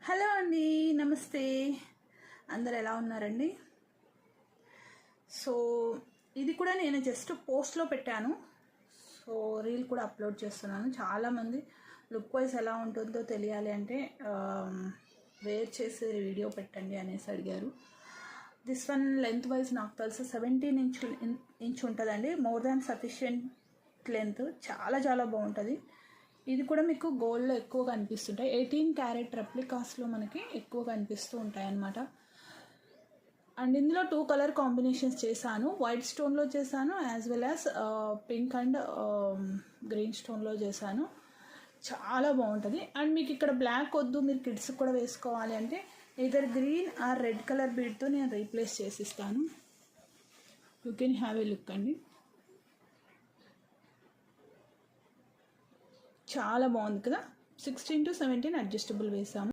Hello అండి, నమస్తే. అందరు ఎలా ఉన్నారండి? సో ఇది కూడా నేను జస్ట్ పోస్ట్లో పెట్టాను. సో రీల్ కూడా అప్లోడ్ చేస్తున్నాను. చాలామంది లుక్ వైజ్ ఎలా ఉంటుందో తెలియాలి అంటే వేర్ చేసి వీడియో పెట్టండి అనేసి అడిగారు. దిస్ వన్ లెంత్ వైజ్ నాకు తెలిసి 17 ఇంచ్ ఉంటుందండి. More than sufficient length. చాలా చాలా బాగుంటుంది. ఇది కూడా మీకు గోల్డ్లో ఎక్కువగా అనిపిస్తుంటాయి. 18 క్యారెట్ రెప్లికాస్లో మనకి ఎక్కువగా అనిపిస్తూ ఉంటాయి అన్నమాట. అండ్ ఇందులో 2 కలర్ కాంబినేషన్స్ చేశాను. వైట్ స్టోన్లో చేశాను, as well as pink and green స్టోన్లో చేశాను. చాలా బాగుంటుంది. అండ్ మీకు ఇక్కడ బ్లాక్ వద్దు, మీరు కిడ్స్కి కూడా వేసుకోవాలి అంటే either green or red colour బీడ్తో నేను రీప్లేస్ చేసిస్తాను. You can have a look అండి. చాలా బాగుంది కదా. 16 to 17 అడ్జస్టబుల్ వేసాము.